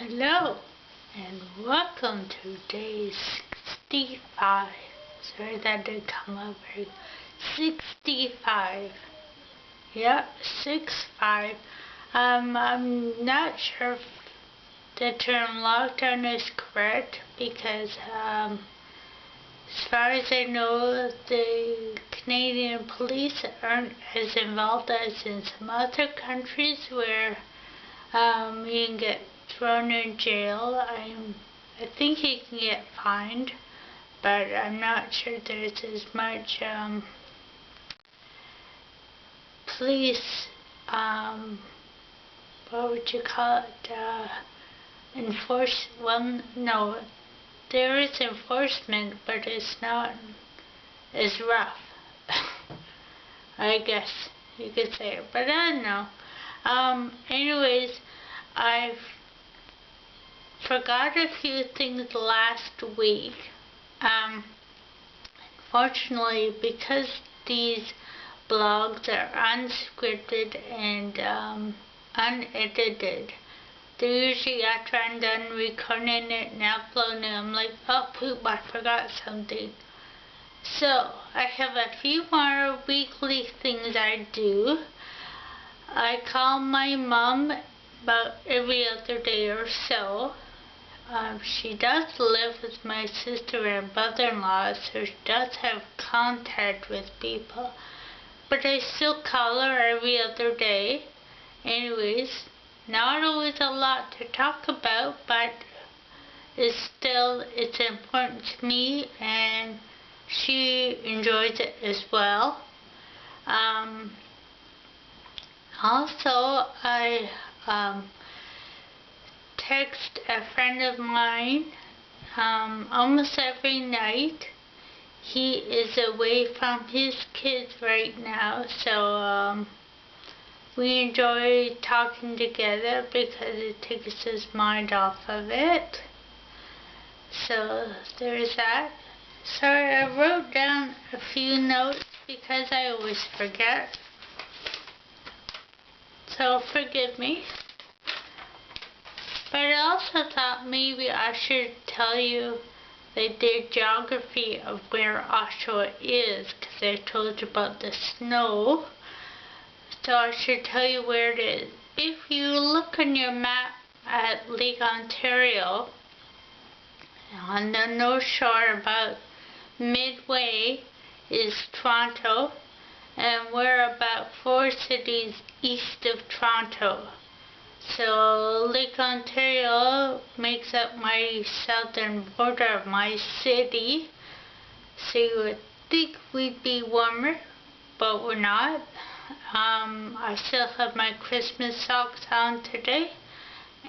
Hello and welcome to day 65. Sorry that did come up right. 65. Yep, 65. I'm not sure if the term lockdown is correct because as far as I know, the Canadian police aren't as involved as in some other countries where you can get thrown in jail. I think you can get fined, but I'm not sure there's as much police, what would you call it, well, no, there is enforcement, but it's not as rough. I guess you could say it, but I don't know. Anyways, I forgot a few things last week. Unfortunately, because these blogs are unscripted and unedited, they're usually after I'm done recording it and uploading it, I'm like, oh poop, I forgot something. So, I have a few more weekly things I do. I call my mom about every other day or so. She does live with my sister and brother-in-law, so she does have contact with people. But I still call her every other day. Anyways, not always a lot to talk about, but it's important to me, and she enjoys it as well. Also, I text a friend of mine almost every night. He is away from his kids right now, so we enjoy talking together because it takes his mind off of it. So there's that. Sorry, I wrote down a few notes because I always forget. So forgive me. But I also thought maybe I should tell you the geography of where Oshawa is, because I told you about the snow. So I should tell you where it is. If you look on your map at Lake Ontario, on the North Shore about midway is Toronto, and we're about 4 cities east of Toronto. So Lake Ontario makes up my southern border of my city. So you would think we'd be warmer, but we're not. I still have my Christmas socks on today,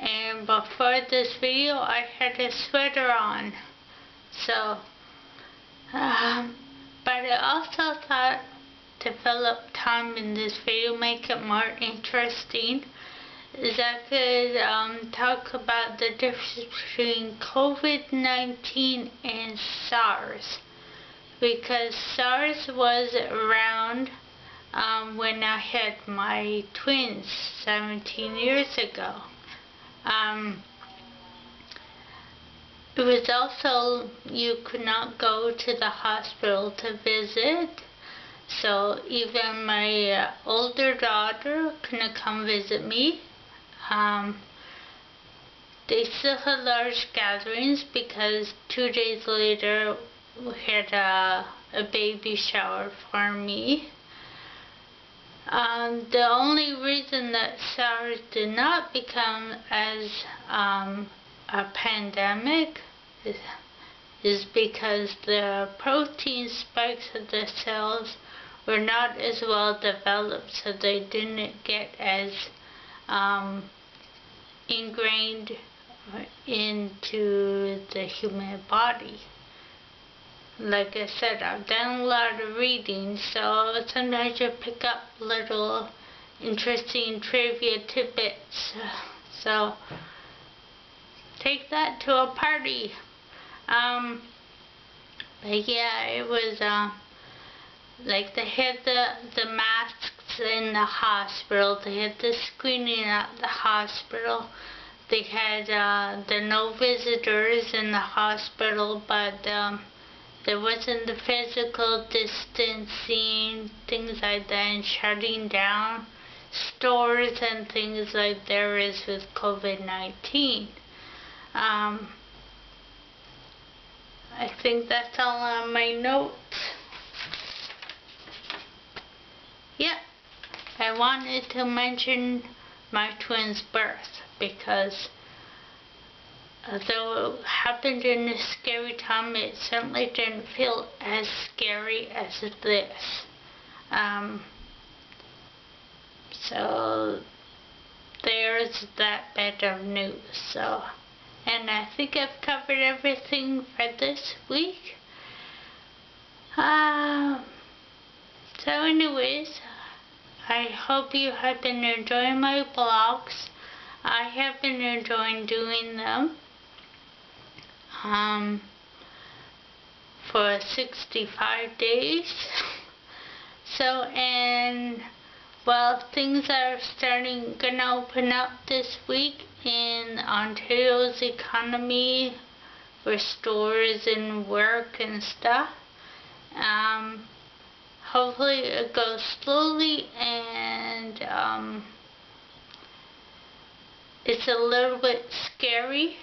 and before this video I had a sweater on. So, but I also thought to fill up time in this video, make it more interesting, is I could talk about the difference between COVID-19 and SARS, because SARS was around when I had my twins 17 years ago. It was also, you could not go to the hospital to visit. So even my older daughter couldn't come visit me. They still had large gatherings because 2 days later we had a baby shower for me. The only reason that SARS did not become as a pandemic is because the protein spikes of the cells were not as well developed, so they didn't get as ingrained into the human body. Like I said, I've done a lot of reading, so sometimes you pick up little interesting trivia tidbits. So take that to a party. But yeah, it was like they had the masks in the hospital, they had the screening at the hospital, they had the no visitors in the hospital, but there wasn't the physical distancing, things like that, and shutting down stores and things like there is with COVID-19. I think that's all on my notes. Yeah, I wanted to mention my twins' birth because although it happened in a scary time, it certainly didn't feel as scary as this. So there's that bit of news. So, and I think I've covered everything for this week. So anyways, I hope you have been enjoying my vlogs. I have been enjoying doing them. For 65 days. So, and well, things are gonna open up this week in Ontario's economy for stores and work and stuff. Hopefully it goes slowly, and it's a little bit scary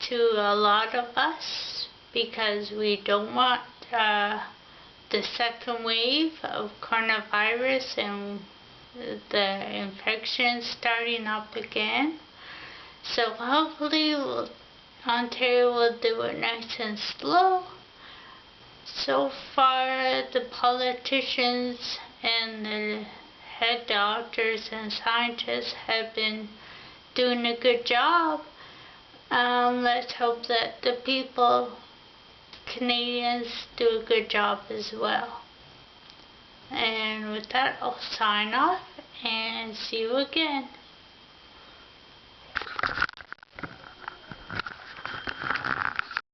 to a lot of us because we don't want the second wave of coronavirus and the infection starting up again. So hopefully Ontario will do it nice and slow. So far the politicians and the head doctors and scientists have been doing a good job. Let's hope that the people, Canadians, do a good job as well. And with that, I'll sign off and see you again.